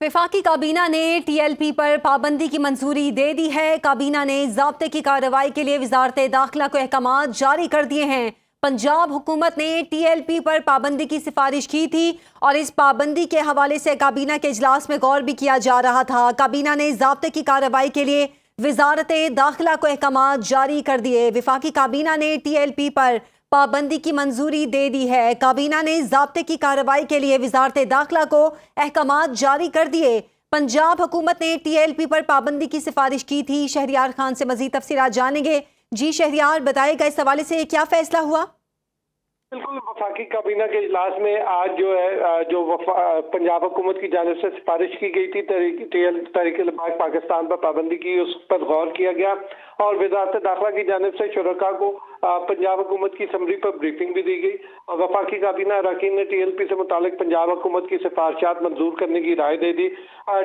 वफाकी काबीना ने TLP पर पाबंदी की मंजूरी दे दी है। काबीना ने ज़ाब्ते की कार्रवाई के लिए वजारत दाखिला को अहकामात जारी कर दिए हैं। पंजाब हुकूमत ने TLP पर पाबंदी की सिफारिश की थी और इस पाबंदी के हवाले से काबीना के इजलास में गौर भी किया जा रहा था। काबीना ने ज़ाब्ते की कार्रवाई के लिए वजारत दाखिला को अहकामात जारी कर दिए। वफाकी काबीना ने TLP पर पाबंदी की मंजूरी दे दी है। काबीना ने ज़ाब्ते की कार्रवाई के लिए वजारत दाखिला को अहकामात जारी कर दिए। पंजाब हुकूमत ने TLP पर पाबंदी की सिफारिश की थी। शहरियार खान से मजीद तफसीलात जानेंगे। जी शहरियार, बताएगा इस हवाले से क्या फैसला हुआ? बिल्कुल, वफाकी काबीना के इजलास में आज जो है पंजाब हुकूमत की जानिब से सिफारिश की गई थी तहरीक-ए-लिबास पाकिस्तान पर पाबंदी की, उस पर गौर किया गया और वजारत दाखिला की जानिब से शुरका को पंजाब हुकूमत की असम्बली पर ब्रीफिंग भी दी गई और वफाकी काबीना अरकान ने TLP से मुतालिक पंजाब हुकूमत की सिफारिशात मंजूर करने की राय दे दी।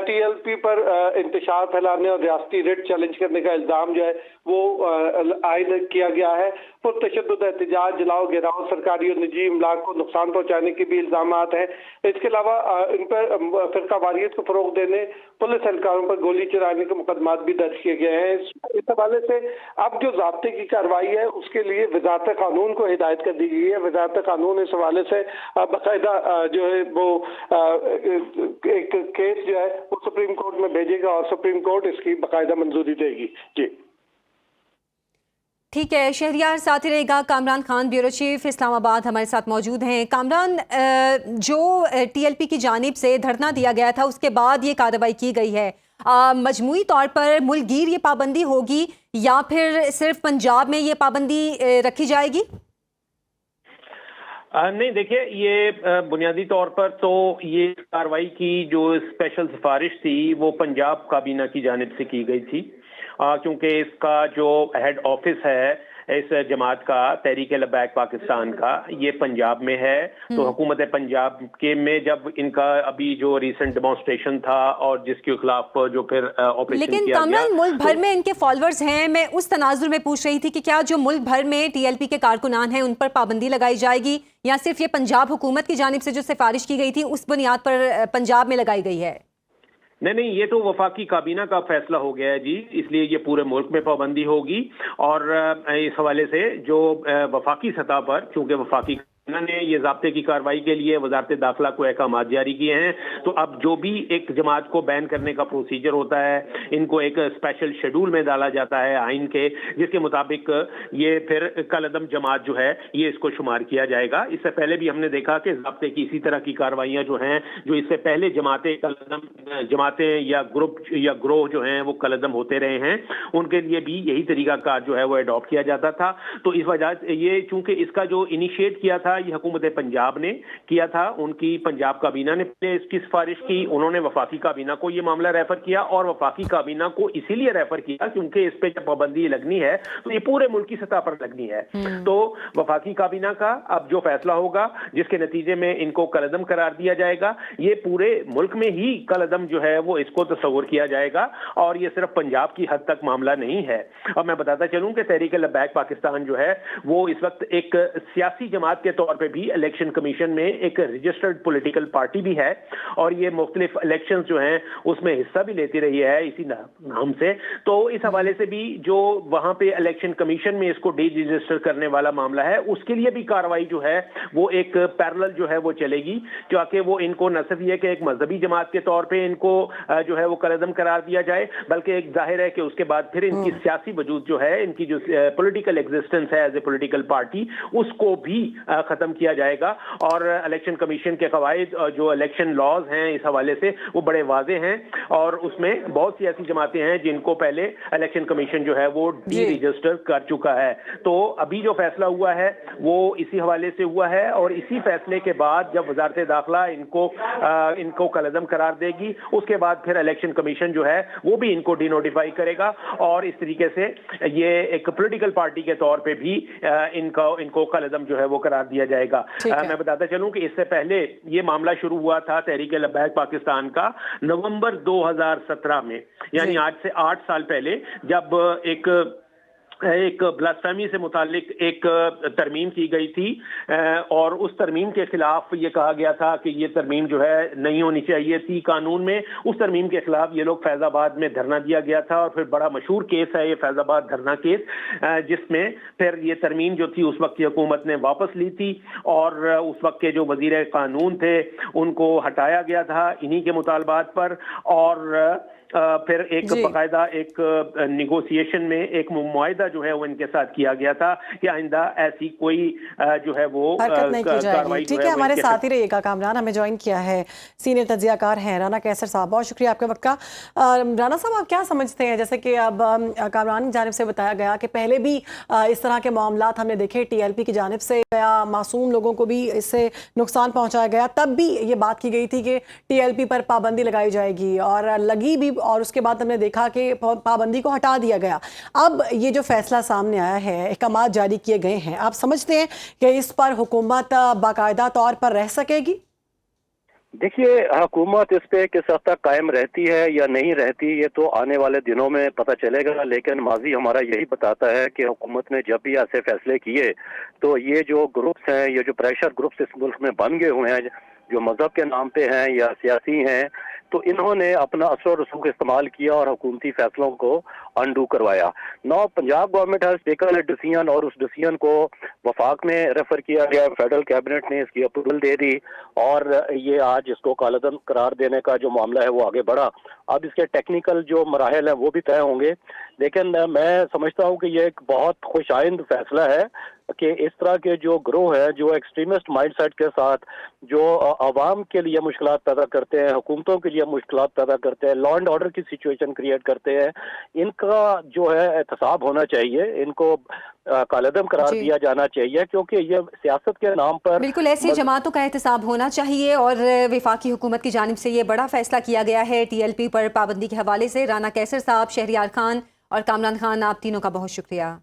TLP पर इंतशार फैलाने और रियासती रिट चैलेंज करने का इल्ज़ाम जो है वो आयद किया गया है। पुरतशद्दुद एहतजाज, जलाओ गिराओ, सरकारी और निजी इमलाक को नुकसान पहुँचाने के भी इल्ज़ामात हैं। इसके अलावा इन पर फिरका वारियत को फ़रोग़ देने, पुलिस एहलकारों पर गोली चलाने के मुकदमात भी दर्ज किए गए हैं। इस हवाले से अब जो ज़ाब्ते की कार्रवाई है उसके लिए वज़ारत कानून को हिदायत कर दी गई है। वज़ारत कानून इस हवाले से बाकायदा जो है वो एक केस जो है वो सुप्रीम कोर्ट में भेजेगा और सुप्रीम कोर्ट इसकी बाकायदा मंजूरी देगी। जी ठीक है शहरियार, साथ ही रहेगा कामरान खान, ब्यूरो चीफ इस्लामाबाद हमारे साथ मौजूद हैं। कामरान, जो TLP की जानिब से धरना दिया गया था उसके बाद ये कार्रवाई की गई है, मजमूई तौर पर मुल्कगीर ये पाबंदी होगी या फिर सिर्फ पंजाब में ये पाबंदी रखी जाएगी? नहीं, देखिए, ये बुनियादी तौर पर तो ये कार्रवाई की जो स्पेशल सिफारिश थी वो पंजाब काबीना की जानिब से की गई थी, क्योंकि इसका जो हेड ऑफिस है इस जमात का, तहरीक-ए-लिबास पाकिस्तान का, ये पंजाब में है। तो हुकूमत पंजाब के में जब इनका अभी जो रिसेंट डेमोन्स्ट्रेशन था और जिसके खिलाफ जो फिर ऑपरेशन लेकिन किया गया, कामरान मुल्क भर में इनके फॉलोअर्स हैं। मैं उस तनाजुर में पूछ रही थी कि क्या जो मुल्क भर में TLP के कारकुनान हैं उन पर पाबंदी लगाई जाएगी या सिर्फ ये पंजाब हुकूमत की जानिब से जो सिफारिश की गई थी उस बुनियाद पर पंजाब में लगाई गई है? नहीं, ये तो वफाकी काबीना का फैसला हो गया है जी, इसलिए ये पूरे मुल्क में पाबंदी होगी। और इस हवाले से जो वफाकी सतह पर, चूंकि वफाकी ने ये ज़ाब्ते की कार्रवाई के लिए वजारत दाखिला को अहकामात जारी किए हैं, तो अब जो भी एक जमात को बैन करने का प्रोसीजर होता है, इनको एक स्पेशल शेड्यूल में डाला जाता है आइन के, जिसके मुताबिक ये फिर कलअदम जमात जो है ये इसको शुमार किया जाएगा। इससे पहले भी हमने देखा कि ज़ाब्ते की इसी तरह की कार्रवाइयाँ जो हैं, जो इससे पहले जमातें या ग्रुप या ग्रोह जो हैं वो कलअदम होते रहे हैं, उनके लिए भी यही तरीका कार जो है वो अडॉप्ट किया जाता था। तो इस वजह से ये, चूंकि इसका जो इनिशिएट किया था ये हुकूमत पंजाब ने किया था, उनकी पंजाब काबीना ने इसकी सिफारिश की, उन्होंने वफाकी काबीना को ये मामला रेफर किया और वफाकी काबीना को इसीलिए रेफर किया क्योंकि इस पे जब पाबंदी लगनी है तो ये पूरे मुल्क की सतह पर लगनी है। तो वफाकी काबीना का अब जो फैसला होगा जिसके नतीजे में इनको कलअदम करार दिया जाएगा, ये पूरे मुल्क में ही कलअदम जो है वो इसको तस्वुर किया जाएगा और ये सिर्फ पंजाब की हद तक मामला नहीं है। अब मैं बताता चलूं कि तहरीक-ए-लिबास पाकिस्तान जो है वो इस वक्त एक सियासी जमात के तौर पे भी इलेक्शन कमीशन में एक रजिस्टर्ड पॉलिटिकल पार्टी भी है और ये मुख्तलिफ इलेक्शंस जो हैं उसमें हिस्सा भी लेती रही है इसी नाम से। तो इस हवाले से भी जो वहां पे इलेक्शन कमीशन में इसको डी रजिस्टर करने वाला मामला है उसके लिए भी कार्रवाई जो है वो एक पैरेलल जो है वो चलेगी, क्योंकि वो इनको न सिर्फ ये कि एक मजहबी जमात के तौर पे इनको जो है वो कलअदम करार दिया जाए, बल्कि एक जाहिर है कि उसके बाद फिर इनकी सियासी वजूद जो है, इनकी जो पॉलिटिकल एग्जिस्टेंस है एज ए पॉलिटिकल पार्टी, उसको भी खत्म किया जाएगा। और इलेक्शन कमीशन के कवायद जो इलेक्शन लॉज हैं इस हवाले से वो बड़े वाजे हैं और उसमें बहुत सी ऐसी जमातें हैं जिनको पहले इलेक्शन कमीशन जो है वो डी रजिस्टर कर चुका है। तो अभी जो फैसला हुआ है वो इसी हवाले से हुआ है और इसी फैसले के बाद जब वजारत दाखिला इनको कलअदम करार देगी, उसके बाद फिर इलेक्शन कमीशन जो है वो भी इनको डिनोटिफाई करेगा और इस तरीके से ये एक पॉलिटिकल पार्टी के तौर पे भी इनको कलअदम जो है वो करार दिया जाएगा। मैं बताता चलूं कि इससे पहले ये मामला शुरू हुआ था तहरीक-ए-लिबास पाकिस्तान का नवंबर 2017 में, यानी आज से 8 साल पहले, जब एक एक ब्लास्फेमी से मुतालिक एक तरमीम की गई थी और उस तरमीम के खिलाफ ये कहा गया था कि ये तरमीम जो है नहीं होनी चाहिए थी कानून में। उस तरमीम के खिलाफ ये लोग फैजाबाद में धरना दिया गया था और फिर बड़ा मशहूर केस है ये फैजाबाद धरना केस, जिसमें फिर ये तरमीम जो थी उस वक्त की हुकूमत ने वापस ली थी और उस वक्त के जो वजीर कानून थे उनको हटाया गया था इन्हीं के मुतालबात पर। और फिर एक बाकायदा एक निगोसिएशन में एक मुआहिदा जो है वो इनके साथ किया गया था कि आइंदा ऐसी कोई जो है वो हरकत नहीं की जाएगी। ठीक है, हमारे साथ ही रहिएगा। कामरान हमें ज्वाइन किया है, सीनियर तज्जियाकार हैं राना कैसर साहब, बहुत शुक्रिया आपके वक्त का। राना साहब, आप क्या समझते हैं, जैसे कि अब कामरान की जानिब से बताया गया कि पहले भी इस तरह के मामलात हमने देखे, TLP की जानिब से या मासूम लोगों को भी इससे नुकसान पहुँचाया गया, तब भी ये बात की गई थी कि TLP पर पाबंदी लगाई जाएगी और लगी भी, और उसके बाद हमने देखा कि पाबंदी को हटा दिया गया। अब ये जो फैसला सामने आया है, अहकाम जारी किए गए हैं, आप समझते हैं कि इस पर हुकूमत बाकायदा तौर पर रह सकेगी? देखिए, हुकूमत इस पे किस हद तक कायम रहती है या नहीं रहती ये तो आने वाले दिनों में पता चलेगा, लेकिन माजी हमारा यही बताता है कि हुकूमत ने जब भी ऐसे फैसले किए तो ये जो ग्रुप्स हैं, ये जो प्रेशर ग्रुप्स इस मुल्क में बन गए हुए हैं, जो मजहब के नाम पे हैं या सियासी हैं, तो इन्होंने अपना असर और रसूख इस्तेमाल किया और हुकूमती फैसलों को अंडू करवाया। Now Punjab government has taken a decision और उस डिसीजन को वफाक में रेफर किया गया, फेडरल कैबिनेट ने इसकी अप्रूवल दे दी और ये आज इसको कालअदम करार देने का जो मामला है वो आगे बढ़ा। अब इसके टेक्निकल जो मराहल हैं वो भी तय होंगे, लेकिन मैं समझता हूँ कि ये एक बहुत खुशाइंद फैसला है कि इस तरह के जो ग्रोह है, जो एक्सट्रीमिस्ट माइंडसेट के साथ जो अवाम के लिए मुश्किलात पैदा करते हैं, हुकूमतों के लिए मुश्किलात पैदा करते हैं, लॉ एंड ऑर्डर की सिचुएशन क्रिएट करते हैं, इनका जो है एहतसाब होना चाहिए, इनको कालअदम करार दिया जाना चाहिए, क्योंकि ये सियासत के नाम पर बिल्कुल ऐसी जमातों का एहतसाब होना चाहिए। और वफाकी हुकूमत की जानिब से ये बड़ा फैसला किया गया है TLP पर पाबंदी के हवाले से। राना कैसर साहब, शहरियार खान और कामरान खान, आप तीनों का बहुत शुक्रिया।